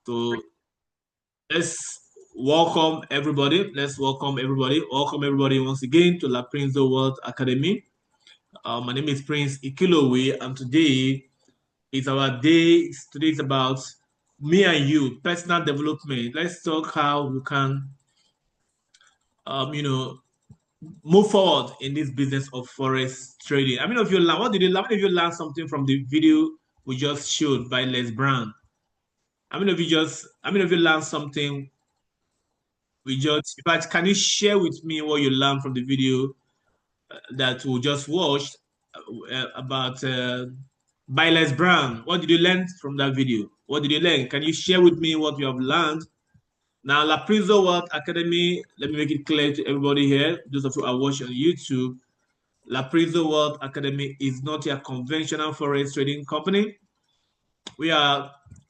So let's welcome everybody. Let's welcome everybody. Welcome everybody once again to La Prince World Academy. My name is Prince Ikilowe, and today is our day. Today is about me and you, personal development. Let's talk how we can, um, you know, move forward in this business of forex trading. I mean, if you learn, what did you learn? How many of you learned something from the video we just showed by Les Brown? How many of you learned something in fact, can you share with me what you learned from the video that we just watched about Byles Brown? What did you learn from that video? What did you learn? Can you share with me what you have learned? Now, La Priso World Academy, let me make it clear to everybody here, those of you who are watching on YouTube, La Priso World Academy is not a conventional forex trading company.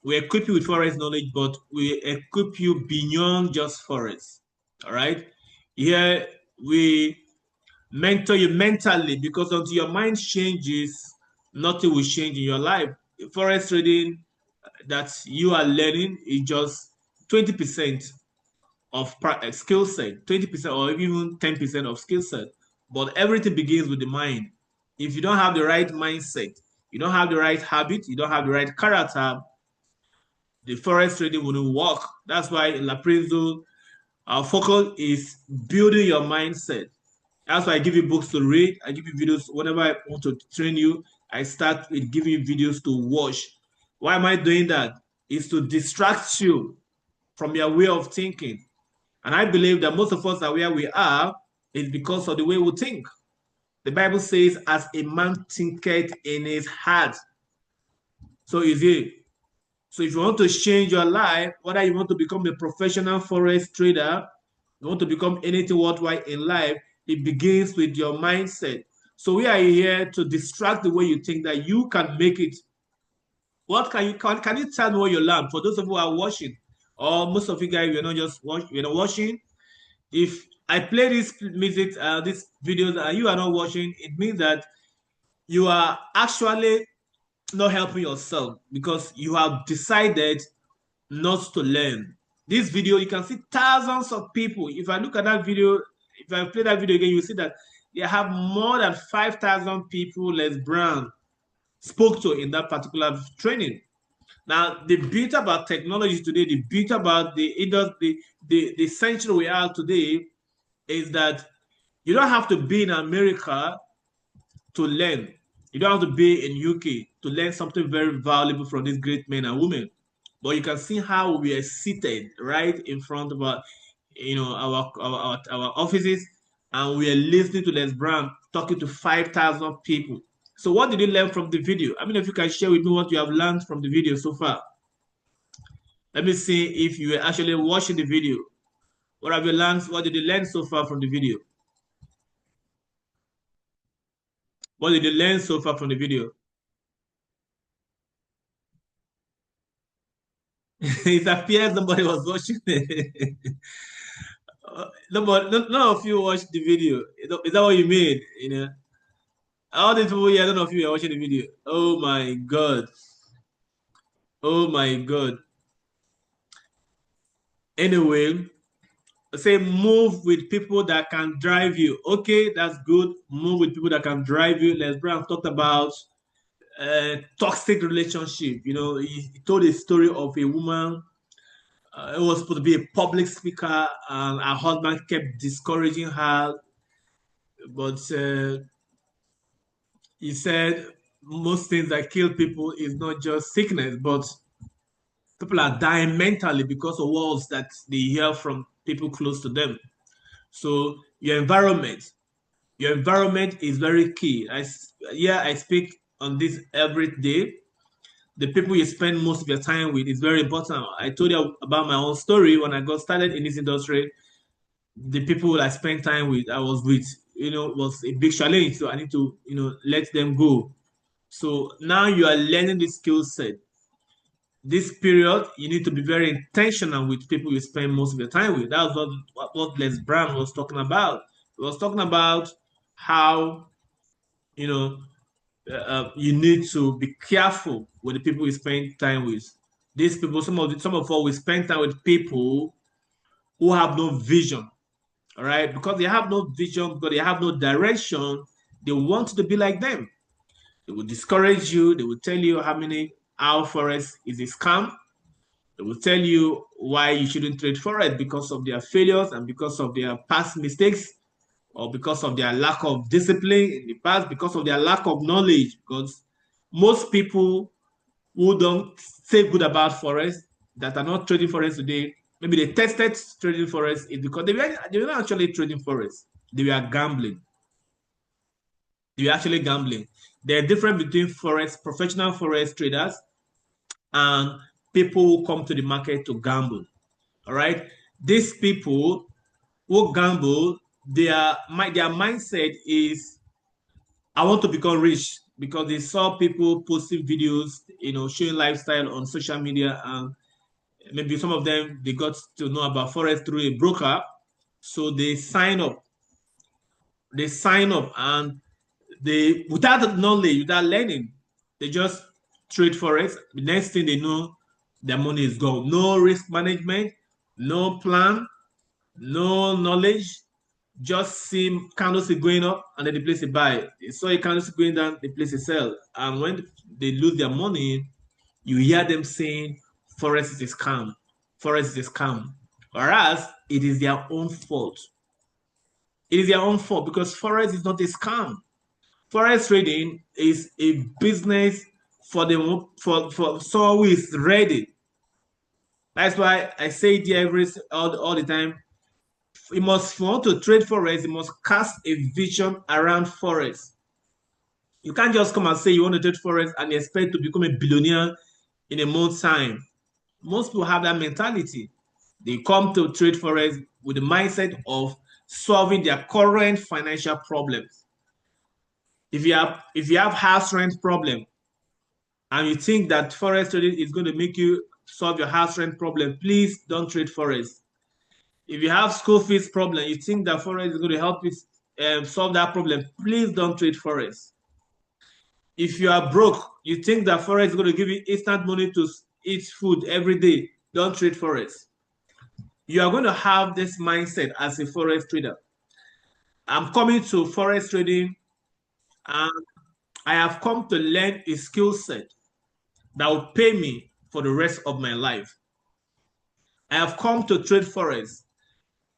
We equip you with forex knowledge, but we equip you beyond just forex. All right. Here we mentor you mentally because until your mind changes, nothing will change in your life. Forex trading that you are learning is just 20% of skill set, 20% or even 10% of skill set. But everything begins with the mind. If you don't have the right mindset, you don't have the right habit, you don't have the right character, the forex trading wouldn't work. That's why in Laprenzo, our focus is building your mindset. That's why I give you books to read. I give you videos whenever I want to train you. I start with giving you videos to watch. Why am I doing that? It's to distract you from your way of thinking. And I believe that most of us are where we are is because of the way we think. The Bible says, as a man thinketh in his heart, so is he. So if you want to change your life, whether you want to become a professional forex trader, you want to become anything worthwhile in life, it begins with your mindset. So we are here to distract the way you think that you can make it. What can you tell me what you learned? For those of you who are watching, or most of you guys you're not just you're not watching. If I play this music, these videos, and you are not watching, it means that you are actually not helping yourself because you have decided not to learn. This video, you can see thousands of people. If I look at that video, if I play that video again, you see that they have more than 5,000 people Les Brown spoke to in that particular training. Now, the beauty about technology today, the beauty about the century we are today is that you don't have to be in America to learn. You don't have to be in UK to learn something very valuable from these great men and women. But you can see how we are seated right in front of our offices, and we are listening to Les Brown talking to 5,000 people. So what did you learn from the video? I mean, if you can share with me what you have learned from the video so far. Let me see if you were actually watching the video. What have you learned? What did you learn so far from the video? What did you learn so far from the video? It appears nobody was watching it. None of you watched the video. Is that what you mean? All these people here, none of you are watching the video. Oh my God. Oh my God. Anyway, say move with people that can drive you. Okay, that's good. Move with people that can drive you. Les Brown talked about toxic relationship. He told a story of a woman. It was supposed to be a public speaker, and her husband kept discouraging her. But he said most things that kill people is not just sickness, but people are dying mentally because of words that they hear from people close to them. So your environment is very key. I speak on this every day. The people you spend most of your time with is very important. I told you about my own story when I got started in this industry. The people I spent time with, I was with, was a big challenge. So I need to, let them go. So now you are learning the skill set. This period, you need to be very intentional with people you spend most of your time with. That's what Les Brown was talking about. He was talking about how, you know, you need to be careful with the people you spend time with. These people, some of us, we spend time with people who have no vision. All right, because they have no vision, because they have no direction, they want to be like them. They will discourage you. They will tell you how forex is a scam. They will tell you why you shouldn't trade forex because of their failures and because of their past mistakes, or because of their lack of discipline in the past, because of their lack of knowledge. Because most people who don't say good about forex, that are not trading forex today, maybe they tested trading forex, is because they were not actually trading forex. They were gambling. They were actually gambling. There's a difference between forex, professional forex traders, and people who come to the market to gamble. All right. These people who gamble, their mindset is, I want to become rich, because they saw people posting videos, showing lifestyle on social media, and maybe some of them, they got to know about forex through a broker, so they sign up. They sign up, and they, without knowledge, without learning, they just trade forex. The next thing they know, their money is gone. No risk management, no plan, no knowledge. Just see candlestick going up, and then they place a buy. They saw a candlestick going down, they place a sell. And when they lose their money, you hear them saying forex is a scam. Forex is a scam. Whereas it is their own fault. It is their own fault, because forex is not a scam. Forex trading is a business for someone who is ready. That's why I say it here all the time. If you want to trade forex, you must cast a vision around forex. You can't just come and say you want to trade forex and expect to become a billionaire in a month's time. Most people have that mentality. They come to trade forex with the mindset of solving their current financial problems. If you have house rent problem, and you think that forex trading is going to make you solve your house rent problem, please don't trade forex. If you have school fees problem, you think that forex is going to help you solve that problem, please don't trade forex. If you are broke, you think that forex is going to give you instant money to eat food every day, don't trade forex. You are going to have this mindset as a forex trader. I'm coming to forex trading, and I have come to learn a skill set that will pay me for the rest of my life. I have come to trade forex.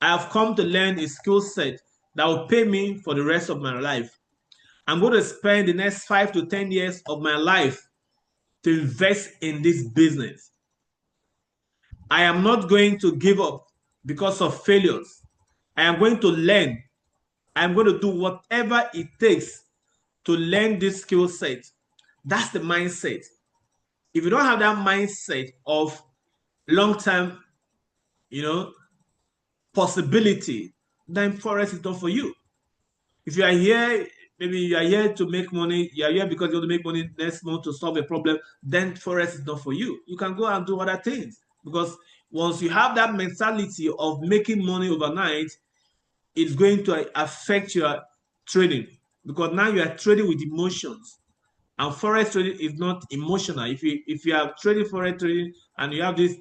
I have come to learn a skill set that will pay me for the rest of my life. I'm going to spend the next 5 to 10 years of my life to invest in this business. I am not going to give up because of failures. I am going to learn. I'm going to do whatever it takes to learn this skill set. That's the mindset. If you don't have that mindset of long-term, possibility, then forex is not for you. If you are here, maybe you are here to make money, you are here because you want to make money next month to solve a problem, then forex is not for you. You can go and do other things, because once you have that mentality of making money overnight, it's going to affect your trading, because now you are trading with emotions, and forex trading is not emotional. If you are trading forex trading and you have this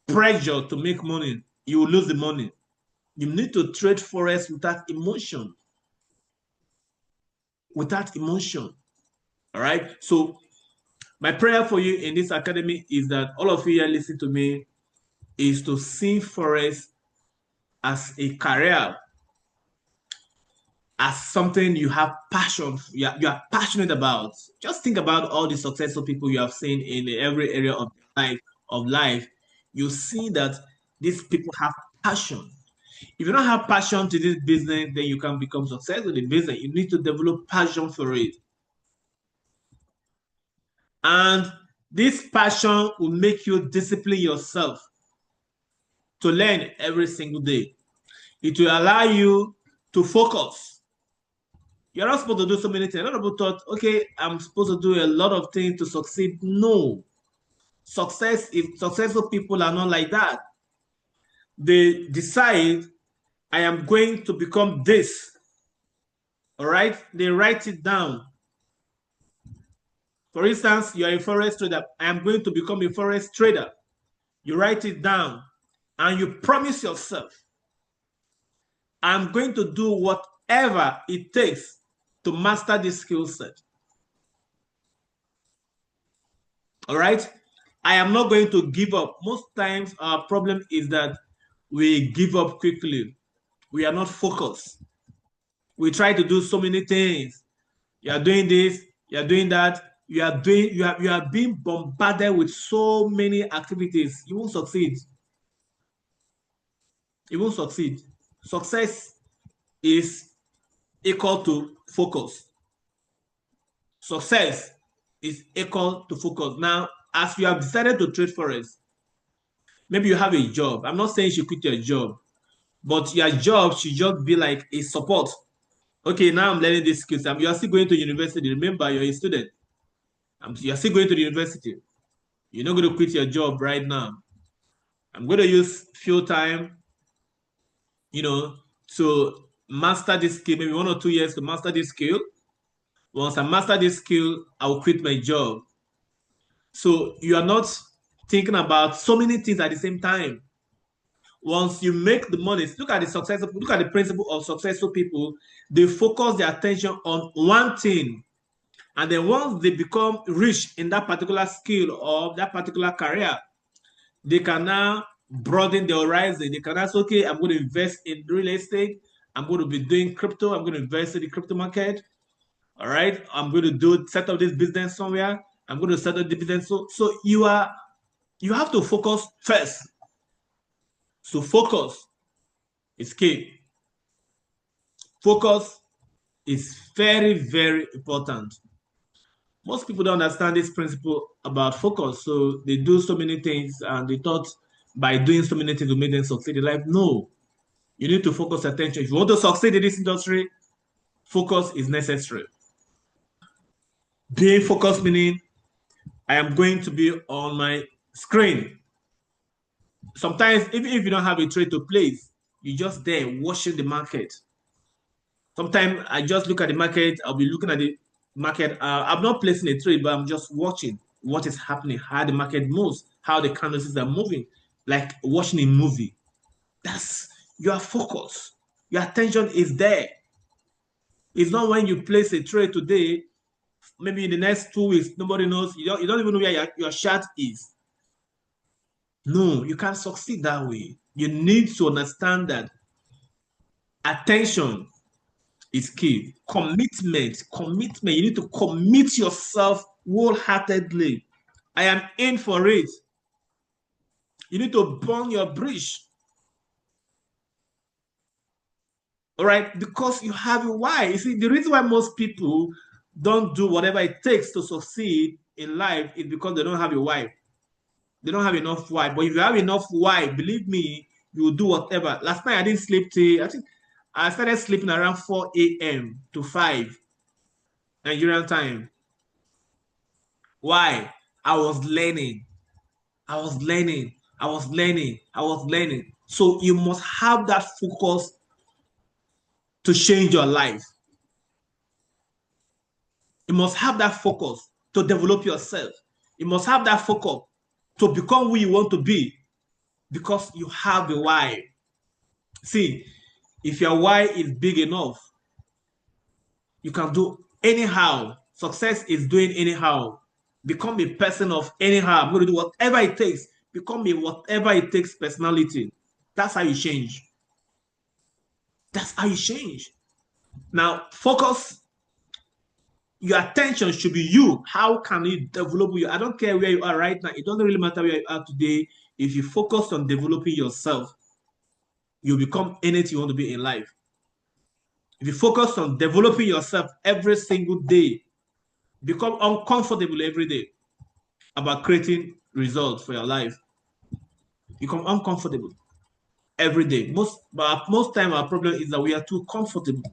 pressure to make money, you will lose the money. You need to trade forex without emotion. Without emotion. All right. So my prayer for you in this academy is that all of you here listening to me is to see forex as a career, as something you have passion, you are passionate about. Just think about all the successful people you have seen in every area of life. You see that these people have passion. If you don't have passion to this business, then you can become successful in the business. You need to develop passion for it. And this passion will make you discipline yourself to learn every single day. It will allow you to focus. You're not supposed to do so many things. A lot of people thought, okay, I'm supposed to do a lot of things to succeed. No. Successful people are not like that. They decide, I am going to become this. All right? They write it down. For instance, you're a forex trader. I am going to become a forex trader. You write it down and you promise yourself, I'm going to do whatever it takes to master this skill set. All right? I am not going to give up. Most times our problem is that we give up quickly. We are not focused. We try to do so many things. You are doing this, you are doing that, you are being bombarded with so many activities. You won't succeed. You won't succeed. Success is equal to focus. Success is equal to focus. Now, as you have decided to trade forex, maybe you have a job. I'm not saying you should quit your job, but your job should just be like a support. Okay, now I'm learning these skills. You are still going to university. Remember, you're a student. You're still going to the university. You're not going to quit your job right now. I'm going to use few time, to master this skill, maybe 1 or 2 years to master this skill. Once I master this skill, I will quit my job. So you are not thinking about so many things at the same time. Once you make the money, look at the principle of successful people. They focus their attention on one thing. And then once they become rich in that particular skill or that particular career, they can now broaden their horizon. They can ask, okay, I'm going to invest in real estate. I'm going to be doing crypto. I'm going to invest in the crypto market. All right. I'm going to set up this business somewhere. I'm going to set up the business. So you have to focus first. So focus is key. Focus is very, very important. Most people don't understand this principle about focus. So they do so many things and they thought by doing so many things to make them succeed in life. No, you need to focus attention. If you want to succeed in this industry, focus is necessary. Being focused meaning I am going to be on my screen. Sometimes, even if you don't have a trade to place, you're just there watching the market. Sometimes I just look at the market. I'll be looking at the market. I'm not placing a trade, but I'm just watching what is happening, how the market moves, how the candles are moving, like watching a movie. That's your focus. Your attention is there. It's not when you place a trade today, maybe in the next 2 weeks, nobody knows. You don't even know where your chart is. No, you can't succeed that way. You need to understand that attention is key. Commitment. You need to commit yourself wholeheartedly. I am in for it. You need to burn your bridge. All right, because you have a why. You see, the reason why most people don't do whatever it takes to succeed in life is because they don't have a why. They don't have enough why. But if you have enough why, believe me, you will do whatever. Last night I didn't sleep till I think I started sleeping around 4 a.m. to 5 Nigerian time. Why? I was learning. I was learning. I was learning. I was learning. So you must have that focus to change your life. You must have that focus to develop yourself. You must have that focus to become who you want to be because you have a why. See, if your why is big enough, you can do anyhow. Success is doing anyhow. Become a person of anyhow. I'm going to do whatever it takes. Become a whatever it takes personality. That's how you change. That's how you change. Now, focus. Your attention should be you. How can you develop you? I don't care where you are right now. It doesn't really matter where you are today. If you focus on developing yourself, you'll become anything you want to be in life. If you focus on developing yourself every single day, become uncomfortable every day about creating results for your life. Become uncomfortable every day. Most time our problem is that we are too comfortable.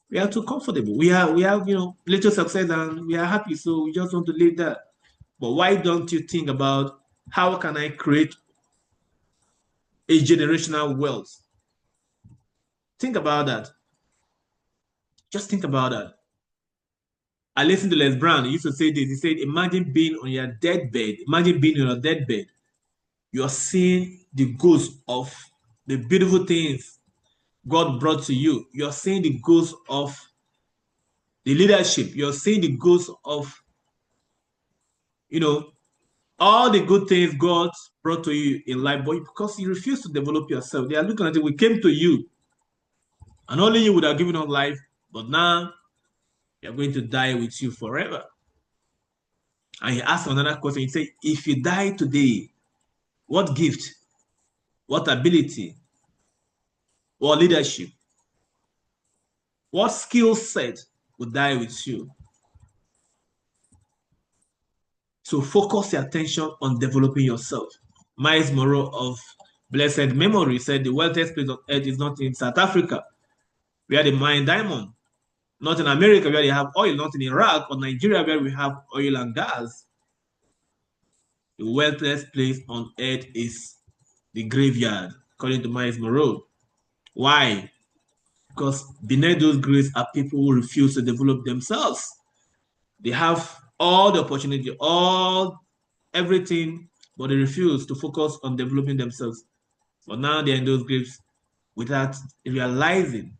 We are too comfortable. We have little success and we are happy, so we just want to live that. But why don't you think about how can I create a generational wealth? Think about that. Just think about that. I listened to Les Brown. He used to say this. He said, imagine being on your deathbed. Imagine being on your deathbed. You're seeing the ghost of the beautiful things God brought to you. You're seeing the ghost of the leadership. You're seeing the ghost of, all the good things God brought to you in life, but because you refuse to develop yourself, they are looking at it. We came to you, and only you would have given us life, but now you're going to die with you forever. And he asked another question. He said, if you die today, what gift, what ability, what leadership, what skill set would die with you? So focus your attention on developing yourself. Miles Monroe of blessed memory said the wealthiest place on earth is not in South Africa, where they mine diamond, not in America, where they have oil, not in Iraq or Nigeria, where we have oil and gas. The wealthiest place on earth is the graveyard, according to Miles Monroe. Why? Because beneath those graves are people who refuse to develop themselves. They have all the opportunity, everything, but they refuse to focus on developing themselves. But now they're in those graves without realizing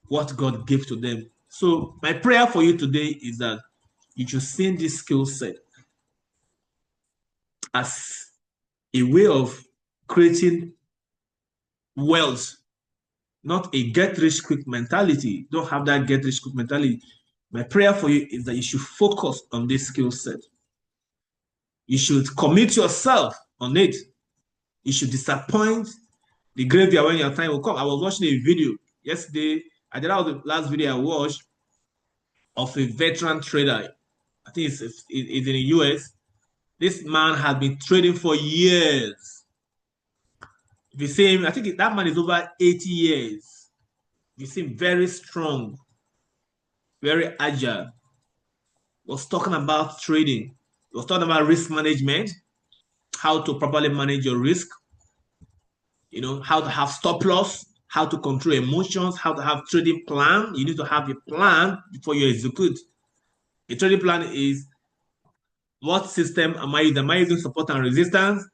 what God gave to them. So my prayer for you today is that you should see this skill set as a way of creating wealth, not a get-rich-quick mentality. Don't have that get-rich-quick mentality. My prayer for you is that you should focus on this skill set. You should commit yourself on it. You should disappoint the graveyard when your time will come. I was watching a video yesterday. I think that was the last video I watched of a veteran trader. I think it's in the US. This man has been trading for years. If you see him, I think that man is over 80 years. You see him very strong, very agile. He was talking about trading. He was talking about risk management, how to properly manage your risk, how to have stop loss, how to control emotions, how to have trading plan. You need to have a plan before you execute. A trading plan is what system am I using? Am I using support and resistance?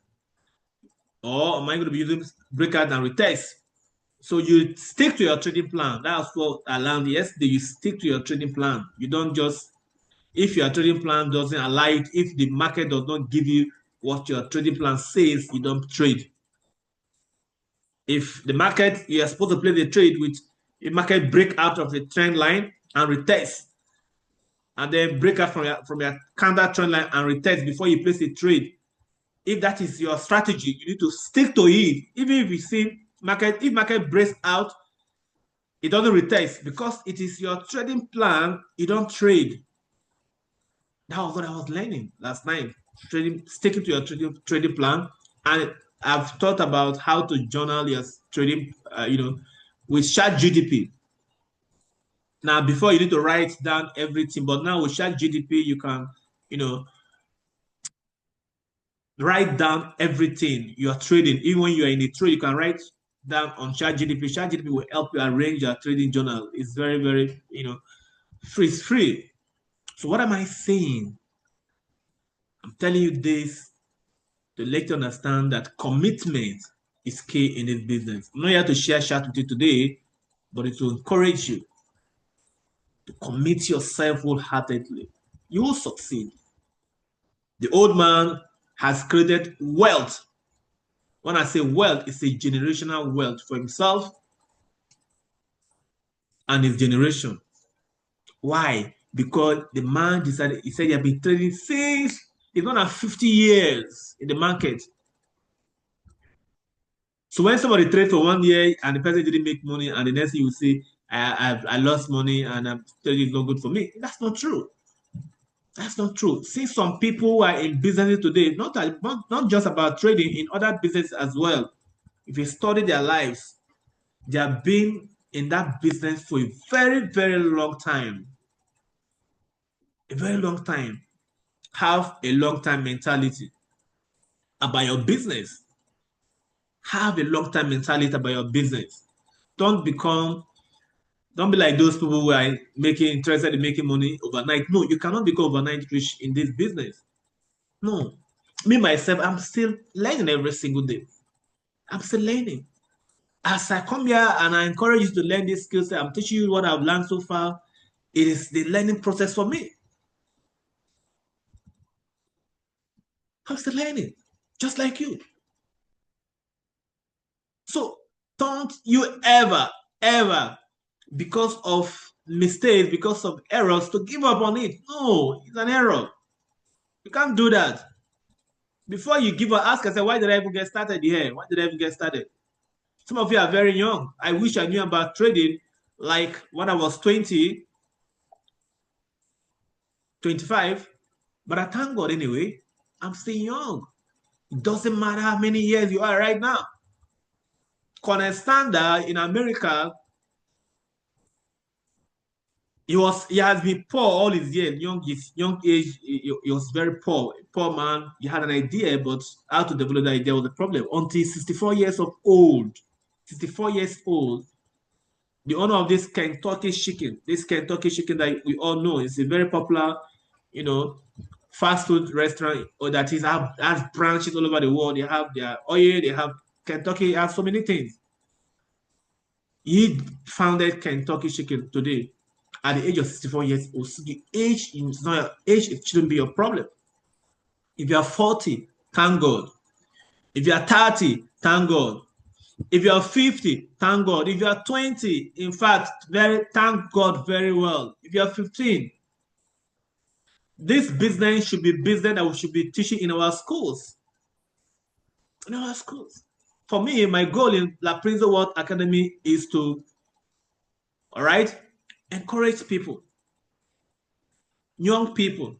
Or am I going to be using breakout and retest? So you stick to your trading plan. That's what I learned yesterday. You stick to your trading plan. You don't just, if your trading plan doesn't align, if the market does not give you what your trading plan says, you don't trade. If the market, you're supposed to play the trade with a market break out of the trend line and retest, and then break out from your counter trend line and retest before you place a trade. If that is your strategy, you need to stick to it. Even if you see if market breaks out, it doesn't retest because it is your trading plan. You don't trade. That was what I was learning last night. Sticking to your trading plan, and I've thought about how to journal your trading, with ChatGPT. Now, before you need to write down everything, but now with ChatGPT, you can, write down everything you are trading. Even when you are in a trade, you can write down on ChatGPT. ChatGPT will help you arrange your trading journal. It's very, very, free. It's free. So what am I saying? I'm telling you this to let you understand that commitment is key in this business. I'm not here to share chat with you today, but it will encourage you to commit yourself wholeheartedly. You will succeed. The old man has created wealth. When I say wealth, it's a generational wealth for himself and his generation. Why? Because the man decided, he said he had been trading since he's not 50 years in the market. So when somebody trades for 1 year and the person didn't make money, and the next thing you say, I lost money and I'm trading is not good for me. That's not true. That's not true. See, some people who are in business today, not just about trading, in other businesses as well. If you study their lives, they have been in that business for a very, very long time. A very long time. Have a long-time mentality about your business. Have a long-time mentality about your business. Don't become Don't be like those people who are interested in making money overnight. No, you cannot become overnight rich in this business. No. Me, myself, I'm still learning every single day. I'm still learning. As I come here and I encourage you to learn this skill set, I'm teaching you what I've learned so far. It is the learning process for me. I'm still learning, just like you. So don't you ever, because of mistakes, because of errors, to give up on it. No, it's an error. You can't do that. Before you give up, ask yourself, why did I even get started here? Why did I even get started? Some of you are very young. I wish I knew about trading like when I was 20, 25, but I thank God anyway. I'm still young. It doesn't matter how many years you are right now. Colonel Sanders in America, he has been poor all his years, young age. He was very poor man. He had an idea, but how to develop that idea was a problem. Until 64 years of old, 64 years old, the owner of this Kentucky chicken that we all know is a very popular, you know, fast food restaurant, or that has branches all over the world. They have their oil, they have Kentucky, has so many things. He founded Kentucky Chicken today at the age of 64 years old. So the age is not age, it shouldn't be your problem. If you are 40, thank God. If you are 30, thank God. If you are 50, thank God. If you are 20, in fact, thank God very well. If you are 15, this business should be business that we should be teaching in our schools. In our schools. For me, my goal in La Prince World Academy is to, all right, encourage people, young people.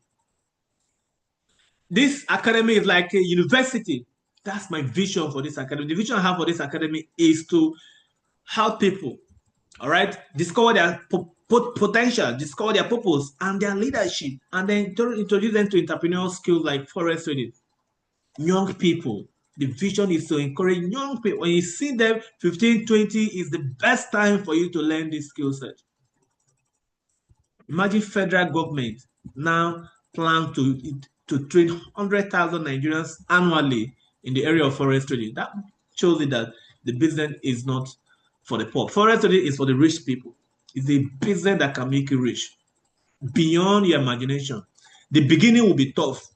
This academy is like a university. That's my vision for this academy. The vision I have for this academy is to help people, all right, discover their potential, discover their purpose and their leadership, and then to introduce them to entrepreneurial skills like forex trading. Young people, the vision is to encourage young people. When you see them 15, 20 is the best time for you to learn this skill set. Imagine federal government now plan to train 100,000 Nigerians annually in the area of forex trading. That shows it that the business is not for the poor. Forex trading is for the rich people. It's a business that can make you rich beyond your imagination. The beginning will be tough.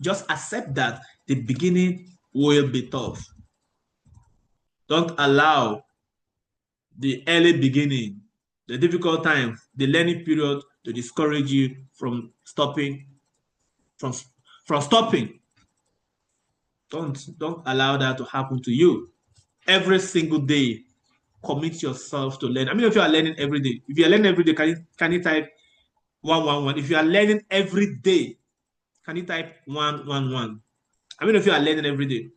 Just accept that the beginning will be tough. Don't allow the early beginning, the difficult times, the learning period to discourage you from stopping. From stopping. Don't allow that to happen to you. Every single day, commit yourself to learn. I mean, if you are learning every day, if you are learning every day, can you type 111? If you are learning every day, can you type 111? I mean, if you are learning every day.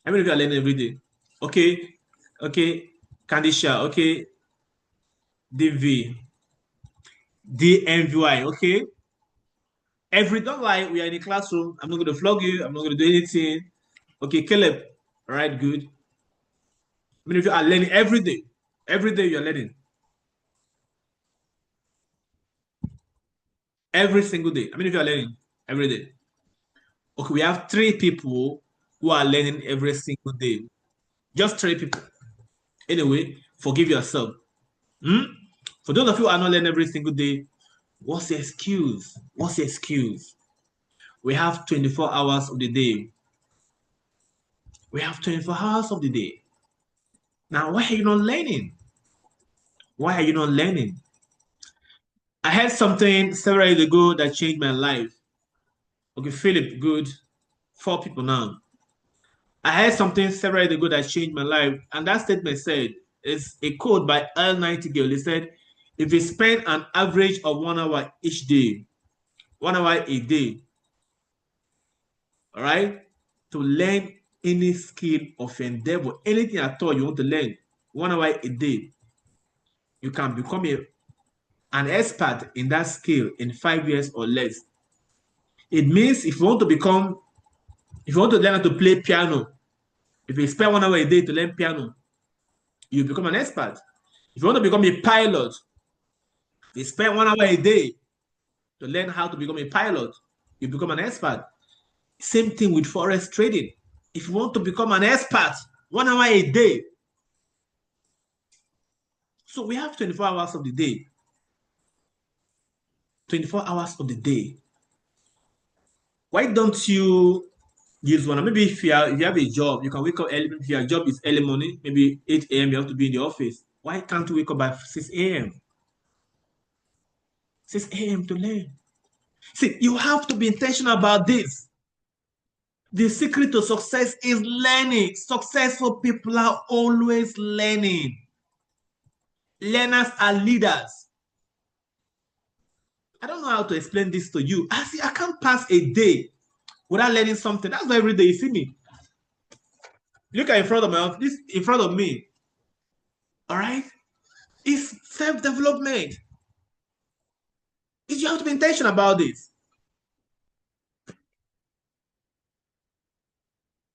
I mean, if you are learning every day. Okay, Kandisha, okay, DV, DMVY, okay. Don't lie, we are in a classroom. I'm not going to flog you. I'm not going to do anything. Okay, Caleb. All right, good. I mean, if you are learning every day you're learning. Every single day. I mean, if you are learning every day. Okay, we have 3 people who are learning every single day. Just 3 people. Anyway, forgive yourself. For those of you who are not learning every single day, what's the excuse? What's the excuse? We have 24 hours of the day. We have 24 hours of the day. Now, why are you not learning? Why are you not learning? I had something several years ago that changed my life. Okay, Philip, good. 4 people now. I had something several years ago that changed my life, and that statement said, it's a quote by Earl Nightingale. He said, if you spend an average of 1 hour each day, 1 hour a day, all right, to learn any skill of endeavor, anything at all you want to learn, 1 hour a day, you can become an expert in that skill in 5 years or less. It means if you want to learn how to play piano, if you spend 1 hour a day to learn piano, you become an expert. If you want to become a pilot, you spend 1 hour a day to learn how to become a pilot. You become an expert. Same thing with forex trading. If you want to become an expert, 1 hour a day. So we have 24 hours of the day. 24 hours of the day. Why don't you use one? Maybe if you have a job, you can wake up early. If your job is early morning, maybe 8 a.m. you have to be in the office. Why can't you wake up by 6 a.m.? 6 a.m. to learn. See, you have to be intentional about this. The secret to success is learning. Successful people are always learning. Learners are leaders. I don't know how to explain this to you. I can't pass a day without learning something. That's why every day you see me. Look at in front of my this in front of me. All right? It's self-development. You have to be intentional about this.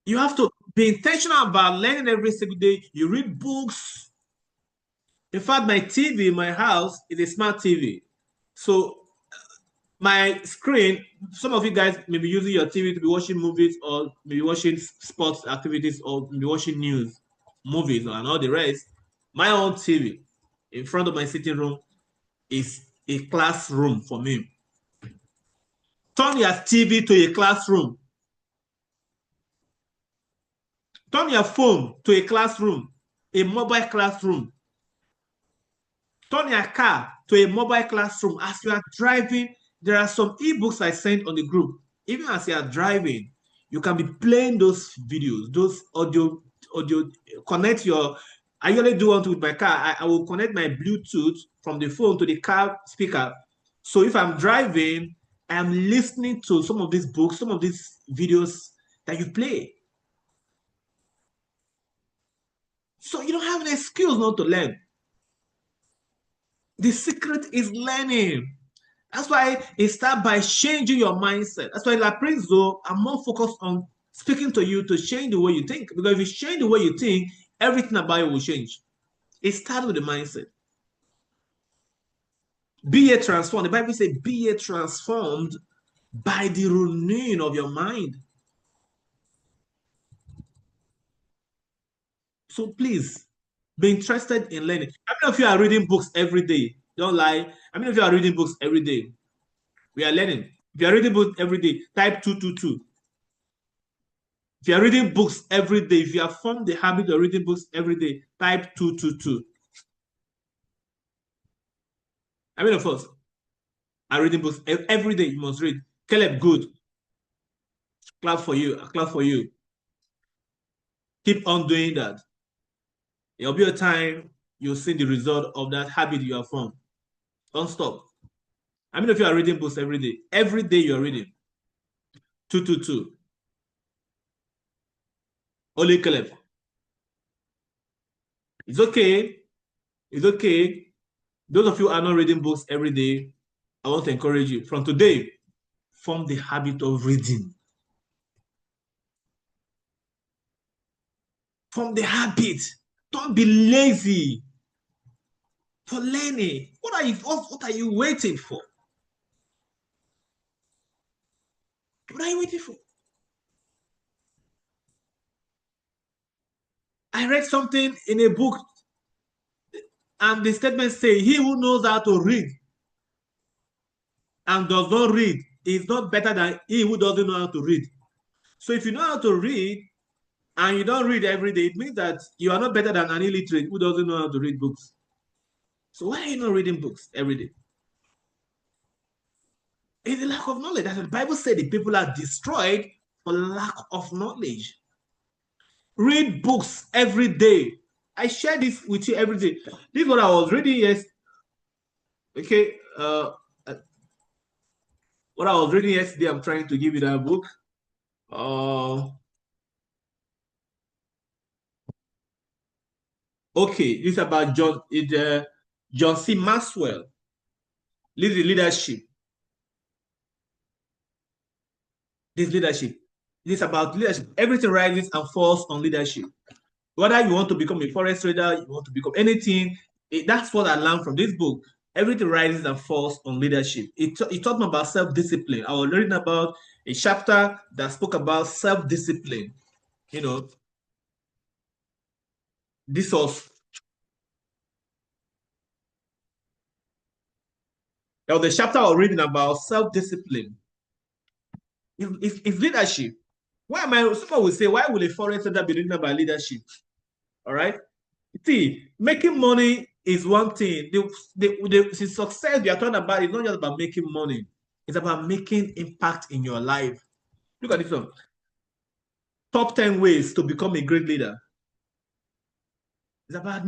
You have to be intentional about learning every single day. You read books. In fact, my TV in my house is a smart TV. So my screen, some of you guys may be using your TV to be watching movies or maybe watching sports activities or maybe watching news, movies, and all the rest. My own TV in front of my sitting room is a classroom for me. Turn your TV to a classroom. Turn your phone to a classroom, a mobile classroom. Turn your car to a mobile classroom. As you are driving, there are some ebooks I sent on the group. Even as you are driving, you can be playing those videos, those audio, connect your, I usually do one with my car. I will connect my Bluetooth from the phone to the car speaker. So if I'm driving, I'm listening to some of these books, some of these videos that you play. So you don't have an excuse not to learn. The secret is learning. That's why it starts by changing your mindset. That's why La Prinzo, I'm more focused on speaking to you to change the way you think. Because if you change the way you think, everything about you will change. It starts with the mindset. Be ye transformed. The Bible says, be ye transformed by the renewing of your mind. So please, be interested in learning. How many of you are reading books every day? Don't lie. How many of you are reading books every day? We are learning. If you are reading books every day, type 222. If you are reading books every day, if you have formed the habit of reading books every day, type 222. How many of us are reading books every day? You must read. Caleb, good. Clap for you. Clap for you. Keep on doing that. There'll be a time you'll see the result of that habit you have formed. Don't stop. How many of you are reading books every day? Every day you're reading. 222. Only Caleb. It's okay. It's okay. Those of you who are not reading books every day, I want to encourage you. From today, form the habit of reading. Form the habit. Don't be lazy for learning. What are you waiting for? What are you waiting for? I read something in a book, and the statement says, he who knows how to read and does not read is not better than he who doesn't know how to read. So if you know how to read and you don't read every day, it means that you are not better than an illiterate who doesn't know how to read books. So why are you not reading books every day? It's a lack of knowledge. That's what the Bible said, the people are destroyed for lack of knowledge. Read books every day. I share this with you every day. This is what I was reading yesterday. Okay, what I was reading yesterday, I'm trying to give you that book. Okay, this is about John C. Maxwell. This is leadership. This leadership. This is about leadership. Everything rises and falls on leadership. Whether you want to become a forex trader, you want to become anything, That's what I learned from this book. Everything rises and falls on leadership. It taught me about self-discipline. I was learning about a chapter that spoke about self-discipline. You know, this was there was a chapter I was reading about self-discipline. It's leadership. Why am I? Someone will say, why will a foreign trader be reading about leadership? All right. See, making money is one thing. The success we are talking about is not just about making money. It's about making impact in your life. Look at this one. Top 10 ways to become a great leader. It's about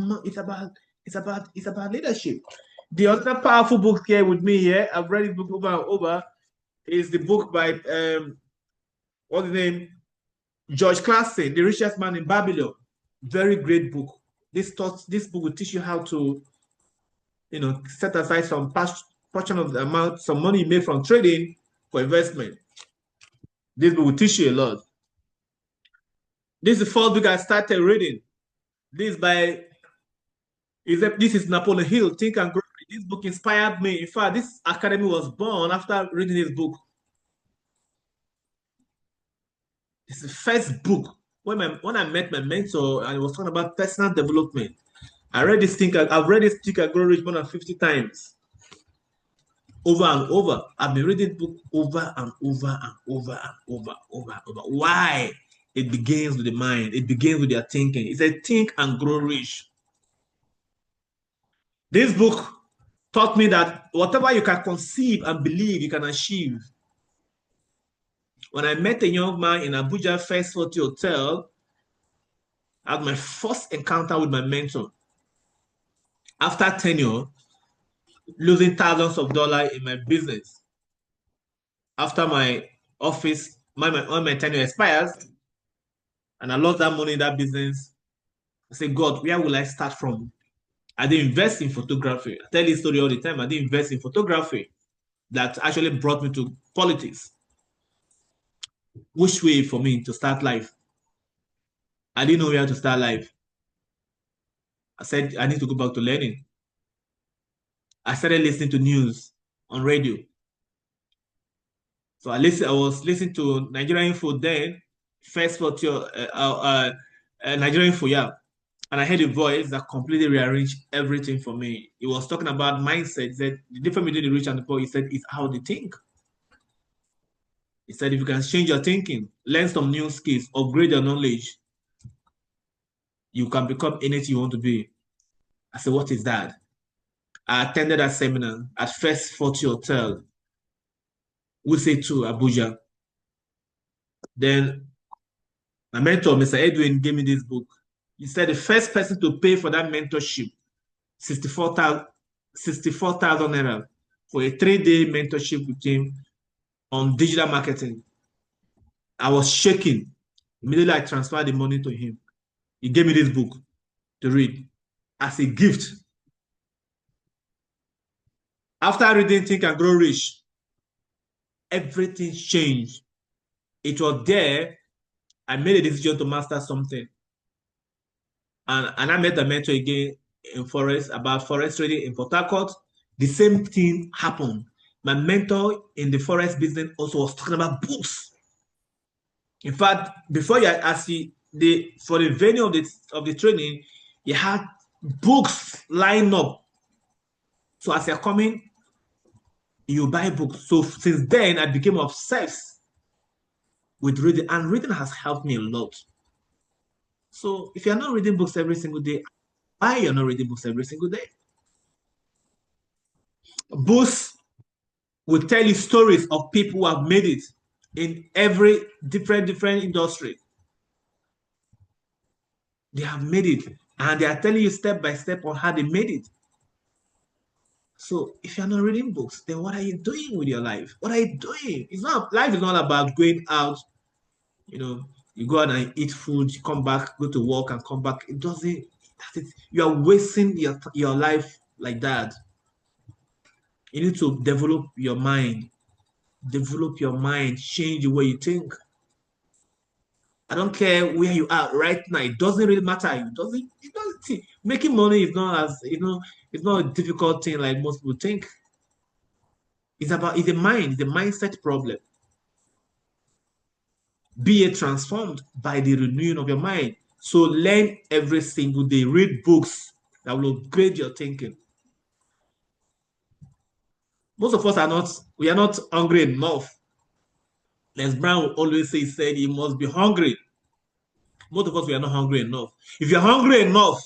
it's about leadership. The other powerful book here with me here, I've read this book over and over, is the book by what's the name? George Clason, The Richest Man in Babylon. Very great book. This book will teach you how to, set aside some portion of the amount, some money you made from trading for investment. This book will teach you a lot. This is the first book I started reading. This is Napoleon Hill, Think and Grow. This book inspired me. In fact, this academy was born after reading this book. It's the first book. When I met my mentor and he was talking about personal development, I've read this Think and Grow Rich more than 50 times. Over and over. I've been reading the book over and over and over and over and over. Why? It begins with the mind. It begins with your thinking. It's a Think and Grow Rich. This book taught me that whatever you can conceive and believe, you can achieve. When I met a young man in Abuja First 40 Hotel, I had my first encounter with my mentor. After tenure, losing thousands of dollars in my business. After my office, my tenure expires, and I lost that money in that business, I said, God, where will I start from? I didn't invest in photography. I tell this story all the time. I didn't invest in photography. That actually brought me to politics. Which way for me to start life? I didn't know where to start life. I said, I need to go back to learning. I started listening to news on radio. So I was listening to Nigerian Info then, First 40, Nigerian Info, yeah. And I heard a voice that completely rearranged everything for me. It was talking about mindset. He said the difference between the rich and the poor, he said, is how they think. He said, if you can change your thinking, learn some new skills, upgrade your knowledge, you can become anything you want to be. I said, what is that? I attended that seminar at First 40 Hotel, Wuse 2, Abuja. Then my mentor, Mr. Edwin, gave me this book. He said the first person to pay for that mentorship, 64,000 naira for a 3-day mentorship with him on digital marketing. I was shaking. Immediately, I transferred the money to him. He gave me this book to read as a gift. After reading Think and Grow Rich, everything changed. It was there. I made a decision to master something. And I met a mentor again in about forex trading in Port Harcourt. The same thing happened. My mentor in the forex business also was talking about books. In fact, before for the venue of the training, you had books lined up. So as you're coming, you buy books. So since then, I became obsessed with reading, and reading has helped me a lot. So if you're not reading books every single day, why you're not reading books every single day? Books will tell you stories of people who have made it in every different industry. They have made it, and they are telling you step by step on how they made it. So if you're not reading books, then what are you doing with your life? What are you doing? Life is not about going out, you go out and eat food, you come back, go to work and come back. It doesn't, you are wasting your life like that. You need to develop your mind. Develop your mind, change the way you think. I don't care where you are right now. It doesn't really matter. See, making money is not as it's not a difficult thing like most people think. It's a mind, it's a mindset problem. Be transformed by the renewing of your mind. So learn every single day. Read books that will upgrade your thinking. Most of us we are not hungry enough. Les Brown will always said you must be hungry. Most of us, we are not hungry enough. If you're hungry enough,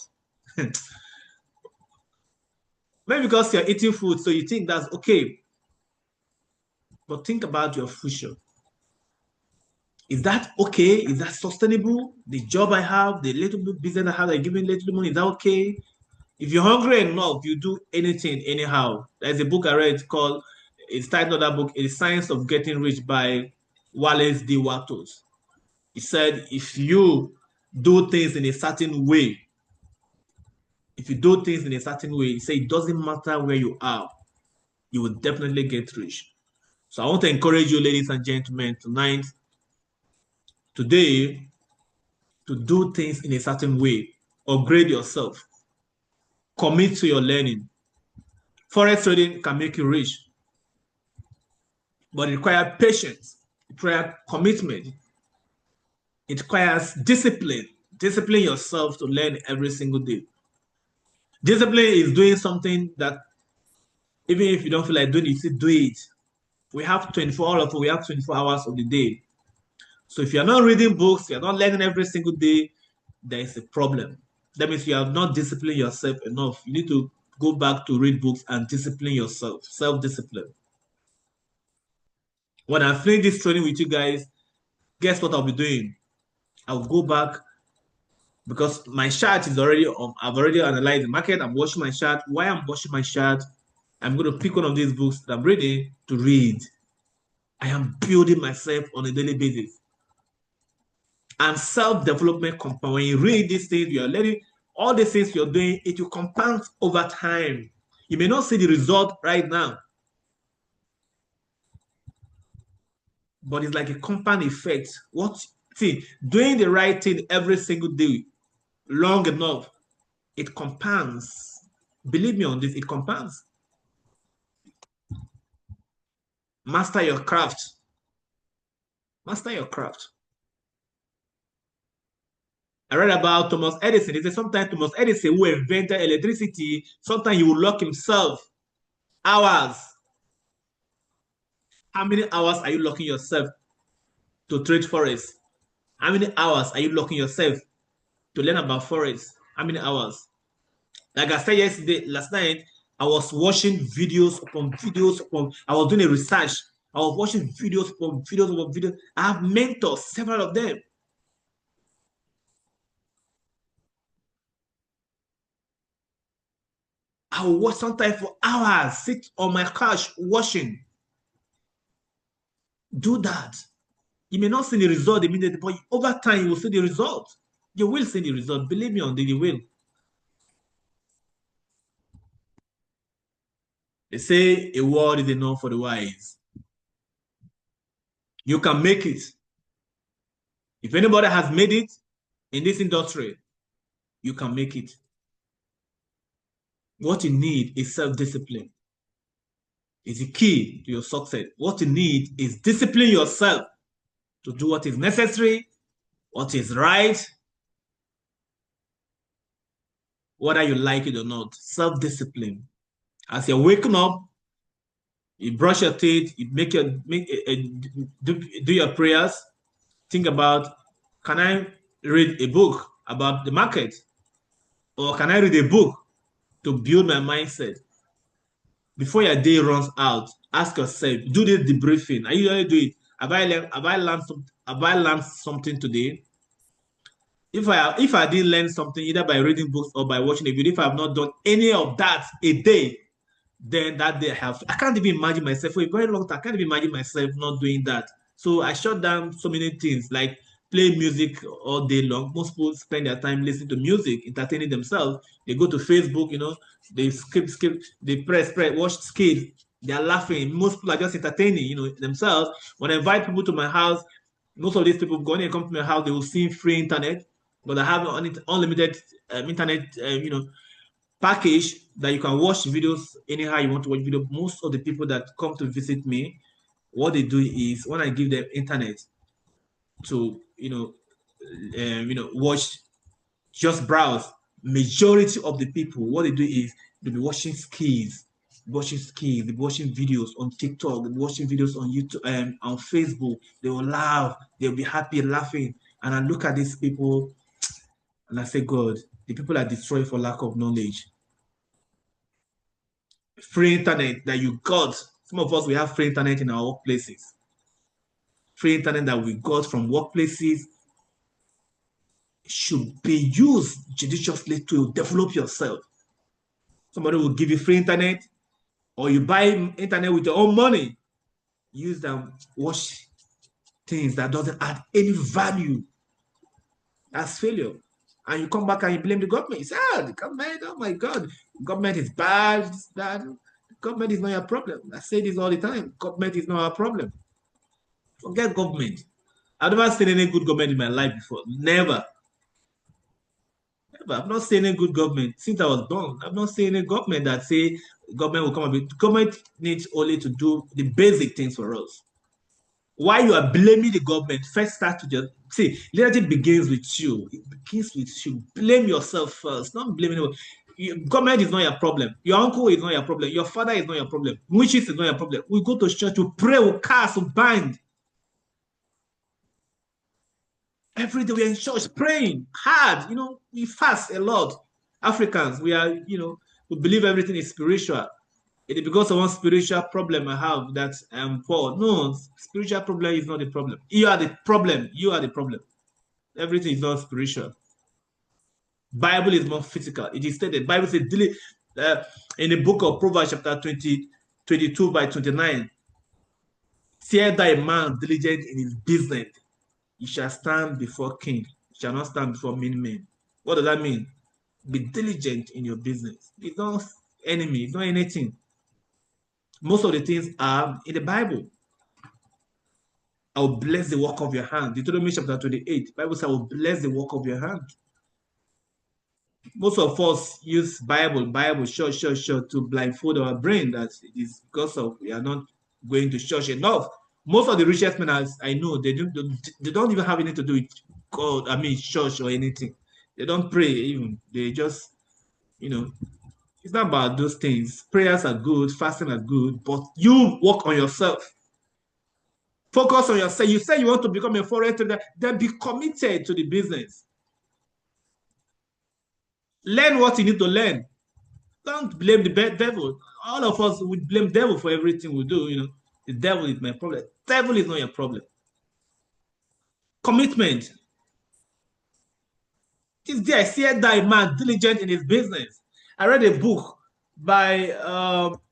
maybe because you're eating food, so you think that's okay. But think about your future. Is that okay? Is that sustainable? The job I have, the little bit business I have, I give me little money, is that okay? If you're hungry enough, you do anything anyhow. There's a book I read called, it's titled that book, The Science of Getting Rich by Wallace D. Wattles. He said, if you do things in a certain way, if you do things in a certain way, he said it doesn't matter where you are, you will definitely get rich. So I want to encourage you, ladies and gentlemen, today, to do things in a certain way. Upgrade yourself. Commit to your learning. Forex trading can make you rich, but it requires patience. It requires commitment. It requires discipline. Discipline yourself to learn every single day. Discipline is doing something that even if you don't feel like doing it, you still do it. We have 24 hours, we have 24 hours of the day. So if you're not reading books, you're not learning every single day, there is a problem. That means you have not disciplined yourself enough. You need to go back to read books and discipline yourself, self-discipline. When I finish this training with you guys, guess what I'll be doing? I'll go back because my chart is already on. I've already analyzed the market. I'm watching my chart. While I'm watching my chart, I'm going to pick one of these books that I'm ready to read. I am building myself on a daily basis. And self-development compound. When you read these things, you are letting all the things you're doing, it will compound over time. You may not see the result right now, but it's like a compound effect. Doing the right thing every single day, long enough, it compounds. Believe me on this, it compounds. Master your craft. Master your craft. I read about Thomas Edison. He said sometimes Thomas Edison, who invented electricity, sometimes he would lock himself hours. How many hours are you locking yourself to trade forex? How many hours are you locking yourself to learn about forex? How many hours? Like I said last night, I was watching videos upon videos upon, I was doing a research. I was watching videos upon videos upon videos. I have mentors, several of them. I will watch sometimes for hours, sit on my couch watching. Do that. You may not see the result immediately, but over time you will see the result. You will see the result. Believe me on that, you will. They say a word is enough for the wise. You can make it. If anybody has made it in this industry, you can make it. What you need is self-discipline. It's the key to your success. What you need is discipline yourself to do what is necessary, what is right, whether you like it or not. Self-discipline. As you're waking up, you brush your teeth, you do your prayers. Think about, can I read a book about the market? Or can I read a book to build my mindset? Before your day runs out, ask yourself, do this debriefing. I usually do it. Have I learned something today? If I didn't learn something either by reading books or by watching a video, if I have not done any of that a day, then that day I can't even imagine myself for a very long time. I can't even imagine myself not doing that. So I shut down so many things like play music all day long. Most people spend their time listening to music, entertaining themselves. They go to Facebook, they skip, they press, watch skip. They are laughing. Most people are just entertaining, themselves. When I invite people to my house, most of these people, when they come to my house, they will see free internet. but I have an unlimited internet, package that you can watch videos anyhow you want to watch video. Most of the people that come to visit me, what they do is when I give them internet to watch, just browse. Majority of the people, what they do is they'll be watching skills, they'll be watching videos on TikTok, they'll be watching videos on YouTube, on Facebook. They will laugh, they'll be happy, laughing. And I look at these people and I say, God, the people are destroyed for lack of knowledge. Free internet that you got. Some of us, we have free internet in our workplaces. Free internet that we got from workplaces should be used judiciously to develop yourself. Somebody will give you free internet, or you buy internet with your own money. Use them, watch things that doesn't add any value. That's failure. And you come back and you blame the government. You say, the government, oh my God, government is bad, it's bad. Government is not your problem. I say this all the time. Government is not our problem. Forget government. I've never seen any good government in my life before. Never. Never. I've not seen any good government since I was born. I've not seen any government that say government will come up with. Government needs only to do the basic things for us. Why you are blaming the government? First, start to just see. Leadership begins with you. It begins with you. Blame yourself first. Not blaming anyone. Government is not your problem. Your uncle is not your problem. Your father is not your problem. Witches is not your problem. We go to church, we pray, we cast, we bind. Every day we're in church praying hard. We fast a lot. Africans, we are, we believe everything is spiritual. It is because of one spiritual problem I have that I'm poor. No, spiritual problem is not the problem. You are the problem. You are the problem. Everything is not spiritual. Bible is more physical. It is stated. Bible says in the book of Proverbs chapter 22 by 29, "Fear thy man diligent in his business. You shall stand before king. You shall not stand before mean men." What does that mean? Be diligent in your business. It's not enemy. It's not anything. Most of the things are in the Bible. I will bless the work of your hand. Deuteronomy chapter 28. Bible says, I will bless the work of your hand. Most of us use Bible, church, to blindfold our brain that it is because of we are not going to church enough. Most of the richest men I know, they don't even have anything to do with God, church or anything. They don't pray even. They just, it's not about those things. Prayers are good, fasting are good, but you work on yourself. Focus on yourself. You say you want to become a foreign trader, then be committed to the business. Learn what you need to learn. Don't blame the devil. All of us would blame devil for everything we do. The devil is my problem. Devil is not your problem. Commitment. It's there. See that man diligent in his business. I read a book by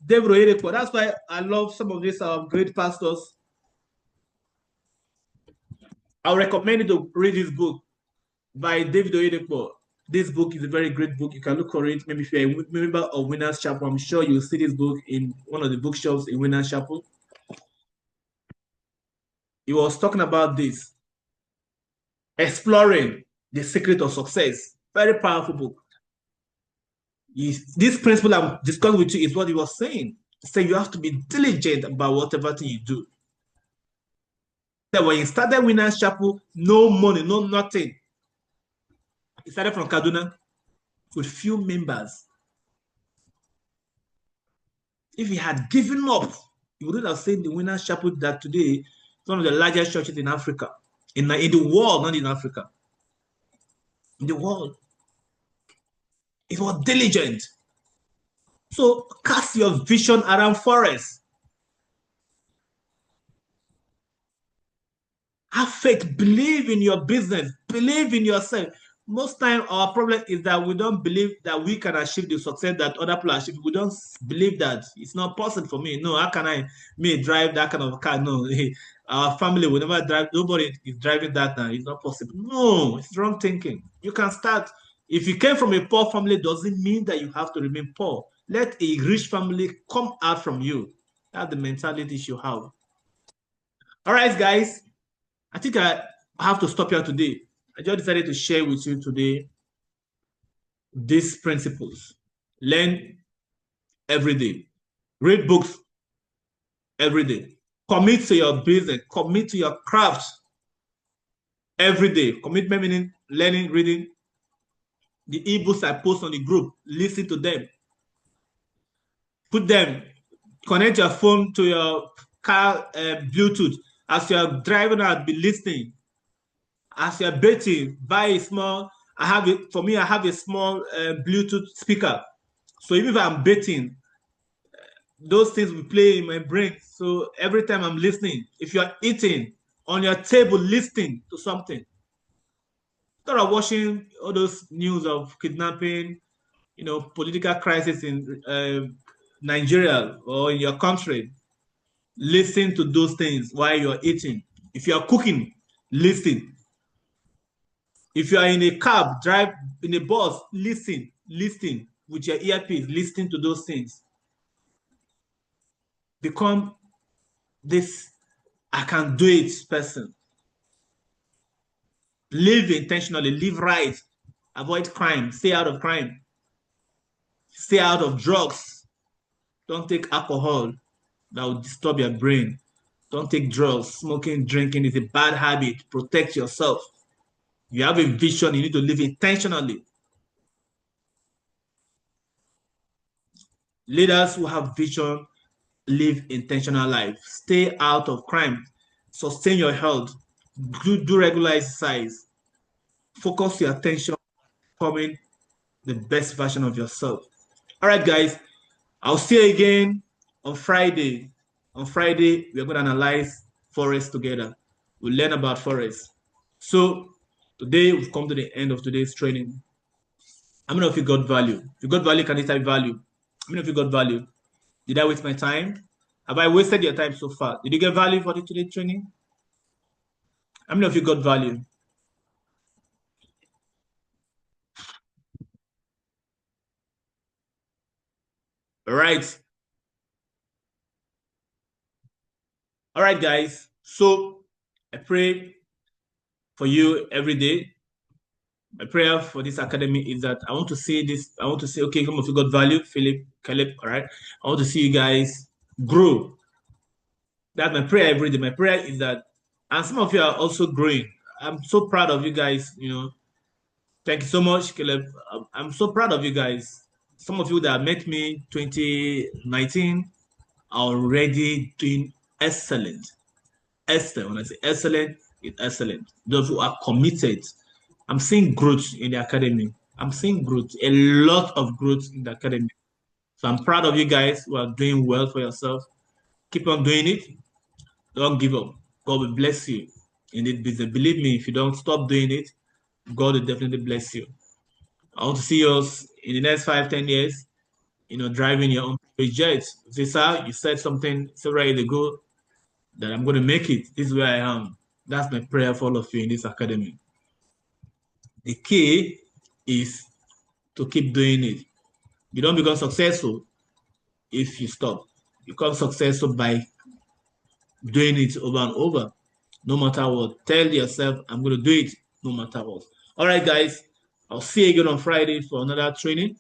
David Oyedepo. That's why I love some of these great pastors. I'll recommend you to read this book by David Oyedepo. This book is a very great book. You can look for it. Maybe if you're a member of Winners Chapel, I'm sure you'll see this book in one of the bookshelves in Winners Chapel. He was talking about this. Exploring the Secret of Success. Very powerful book. This principle I'm discussing with you is what he was saying. So you have to be diligent about whatever thing you do. That when you started Winners Chapel, no money, no nothing. He started from Kaduna with few members. If he had given up, he would have seen the Winners Chapel that today is one of the largest churches in Africa, in the world, not in Africa. In the world. It was diligent. So cast your vision around forest. Have faith. Believe in your business. Believe in yourself. Most time our problem is that we don't believe that we can achieve the success that other people achieve. We don't believe that it's not possible for me. No, how can I drive that kind of car? No, our family will never drive. Nobody is driving that now. It's not possible. No, it's wrong thinking. You can start. If you came from a poor family, doesn't mean that you have to remain poor. Let a rich family come out from you. That's the mentality you have. All right, guys. I think I have to stop here today. I just decided to share with you today these principles. Learn every day. Read books every day. Commit to your business. Commit to your craft every day. Commitment meaning learning, reading. The ebooks I post on the group, listen to them. Put them, connect your phone to your car Bluetooth. As you're driving out, be listening. As you're bathing, buy a small, I have it, for me, I have a small Bluetooth speaker. So even if I'm bathing, those things will play in my brain. So every time I'm listening, if you're eating on your table, listening to something, instead of watching all those news of kidnapping, political crisis in Nigeria or in your country, listen to those things while you're eating. If you're cooking, listen. If you are in a cab, drive in a bus, listen with your earpiece, listen to those things. Become this I can do it person. Live intentionally, live right, avoid crime, stay out of crime, stay out of drugs. Don't take alcohol that will disturb your brain. Don't take drugs. Smoking, drinking is a bad habit. Protect yourself. You have a vision, you need to live intentionally. Leaders who have vision live intentional life. Stay out of crime. Sustain your health. Do regular exercise. Focus your attention on becoming the best version of yourself. All right, guys. I'll see you again on Friday. On Friday, we're going to analyze forest together. We'll learn about forest. So today we've come to the end of today's training. How many of you got value? If you got value, can you type value? How many of you got value? Did I waste my time? Have I wasted your time so far? Did you get value for today's training? How many of you got value? All right. All right, guys. So I pray for you every day. My prayer for this academy is that I want to see this. I want to say, okay, some of you got value, Philip, Caleb. All right. I want to see you guys grow. That's my prayer every day. My prayer is that, and some of you are also growing. I'm so proud of you guys. Thank you so much, Caleb. I'm so proud of you guys. Some of you that met me 2019 are already doing excellent. Excellent. When I say excellent, it's excellent. Those who are committed. I'm seeing growth in the academy. I'm seeing growth, a lot of growth in the academy. So I'm proud of you guys who are doing well for yourself. Keep on doing it. Don't give up. God will bless you in this business. Believe me, if you don't stop doing it, God will definitely bless you. I want to see us in the next 5-10 years, driving your own jet. Say, sir, you said something several years ago that I'm going to make it. This is where I am. That's my prayer for all of you in this academy. The key is to keep doing it. You don't become successful if you stop. You become successful by doing it over and over, no matter what. Tell yourself, I'm going to do it no matter what. All right, guys. I'll see you again on Friday for another training.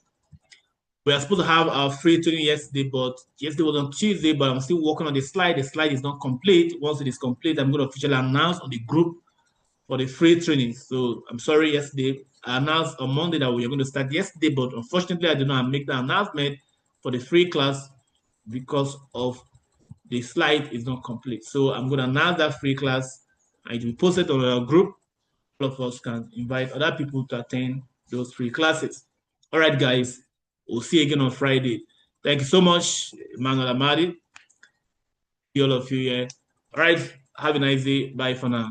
We are supposed to have our free training yesterday, but yesterday was on Tuesday, but I'm still working on the slide. The slide is not complete. Once it is complete, I'm going to officially announce on the group for the free training. So I'm sorry, yesterday I announced on Monday that we are going to start yesterday, but unfortunately I did not make the announcement for the free class because of the slide is not complete. So I'm going to announce that free class and it will be posted on our group. All of us can invite other people to attend those free classes. All right, guys, we'll see you again on Friday. Thank you so much, Emmanuel Amadi. See all of you here. All right, have a nice day. Bye for now.